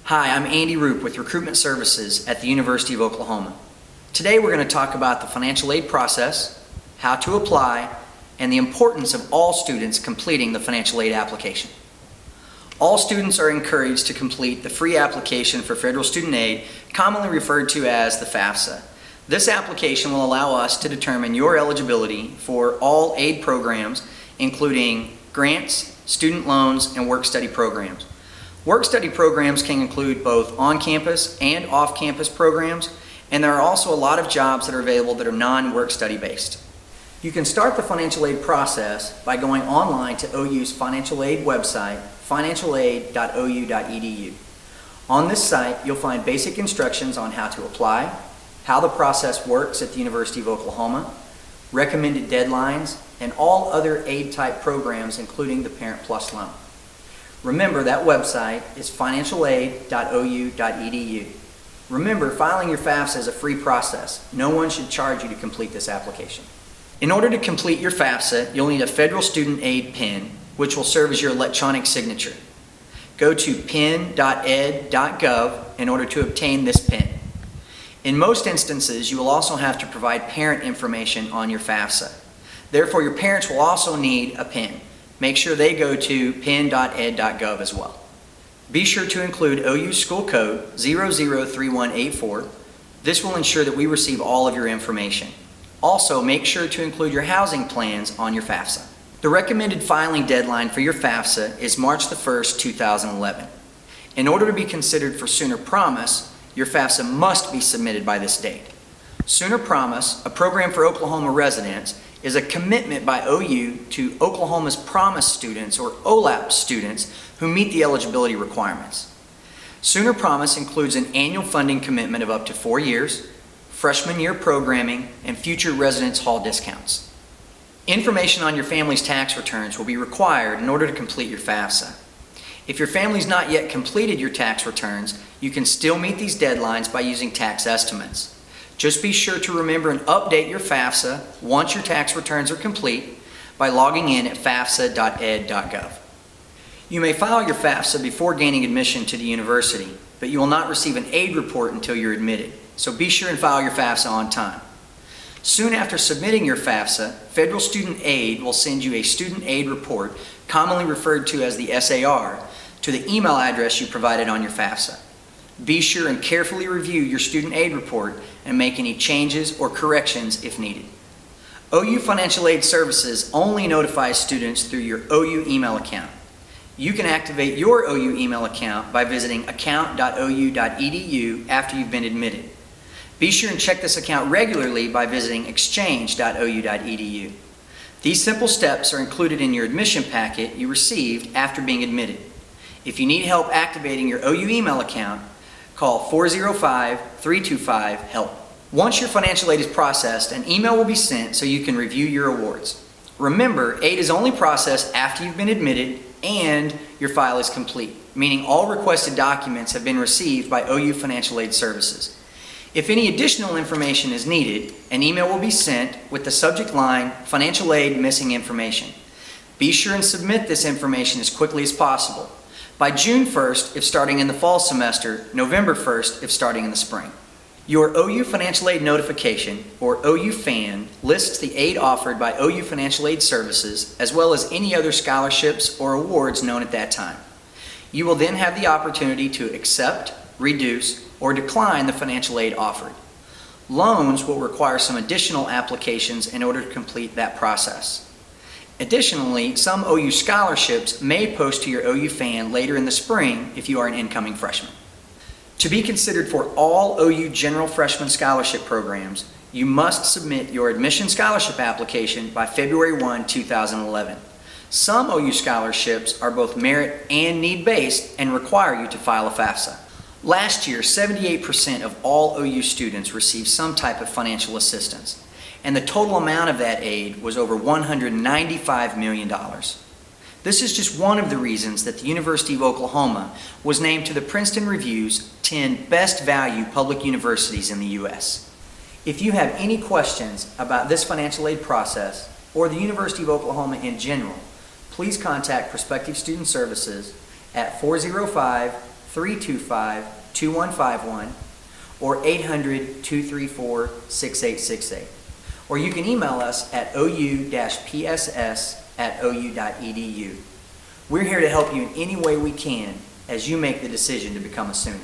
Hi, I'm Andy Roop with Recruitment Services at the University of Oklahoma. Today we're going to talk about the financial aid process, how to apply, and the importance of all students completing the financial aid application. All students are encouraged to complete the free application for federal student aid, commonly referred to as the FAFSA. This application will allow us to determine your eligibility for all aid programs, including grants, student loans, and work-study programs. Work-study programs can include both on-campus and off-campus programs, and there are also a lot of jobs that are available that are non-work-study based. You can start the financial aid process by going online to OU's financial aid website, financialaid.ou.edu. On this site, you'll find basic instructions on how to apply, how the process works at the University of Oklahoma, recommended deadlines, and all other aid-type programs, including the Parent Plus loan. Remember, that website is financialaid.ou.edu. Remember, filing your FAFSA is a free process. No one should charge you to complete this application. In order to complete your FAFSA, you'll need a federal student aid PIN, which will serve as your electronic signature. Go to pin.ed.gov in order to obtain this PIN. In most instances, you will also have to provide parent information on your FAFSA. Therefore, your parents will also need a PIN. Make sure they go to pin.ed.gov as well. Be sure to include OU school code 003184. This will ensure that we receive all of your information. Also, make sure to include your housing plans on your FAFSA. The recommended filing deadline for your FAFSA is March the 1st, 2011. In order to be considered for Sooner Promise, your FAFSA must be submitted by this date. Sooner Promise, a program for Oklahoma residents, is a commitment by OU to Oklahoma's Promise students, or OLAP students, who meet the eligibility requirements. Sooner Promise includes an annual funding commitment of up to 4 years, freshman year programming, and future residence hall discounts. Information on your family's tax returns will be required in order to complete your FAFSA. If your family's not yet completed your tax returns, you can still meet these deadlines by using tax estimates. Just be sure to remember and update your FAFSA once your tax returns are complete by logging in at fafsa.ed.gov. You may file your FAFSA before gaining admission to the university, but you will not receive an aid report until you're admitted, so be sure and file your FAFSA on time. Soon after submitting your FAFSA, Federal Student Aid will send you a student aid report, commonly referred to as the SAR, to the email address you provided on your FAFSA. Be sure and carefully review your student aid report and make any changes or corrections if needed. OU Financial Aid Services only notifies students through your OU email account. You can activate your OU email account by visiting account.ou.edu after you've been admitted. Be sure and check this account regularly by visiting exchange.ou.edu. These simple steps are included in your admission packet you received after being admitted. If you need help activating your OU email account, call 405-325-HELP. Once your financial aid is processed, an email will be sent so you can review your awards. Remember, aid is only processed after you've been admitted and your file is complete, meaning all requested documents have been received by OU Financial Aid Services. If any additional information is needed, an email will be sent with the subject line, Financial Aid Missing Information. Be sure and submit this information as quickly as possible. By June 1st, if starting in the fall semester, November 1st, if starting in the spring. Your OU Financial Aid Notification, or OU FAN, lists the aid offered by OU Financial Aid Services, as well as any other scholarships or awards known at that time. You will then have the opportunity to accept, reduce, or decline the financial aid offered. Loans will require some additional applications in order to complete that process. Additionally, some OU scholarships may post to your OU FAN later in the spring if you are an incoming freshman. To be considered for all OU General Freshman Scholarship programs, you must submit your admission scholarship application by February 1, 2011. Some OU scholarships are both merit and need-based and require you to file a FAFSA. Last year, 78% of all OU students received some type of financial assistance, and the total amount of that aid was over $195 million. This is just one of the reasons that the University of Oklahoma was named to the Princeton Review's 10 Best Value Public Universities in the U.S. If you have any questions about this financial aid process or the University of Oklahoma in general, please contact Prospective Student Services at 405 800-325-2151 or 800-234-6868. Or you can email us at ou-pss@ou.edu. We're here to help you in any way we can as you make the decision to become a Sooner.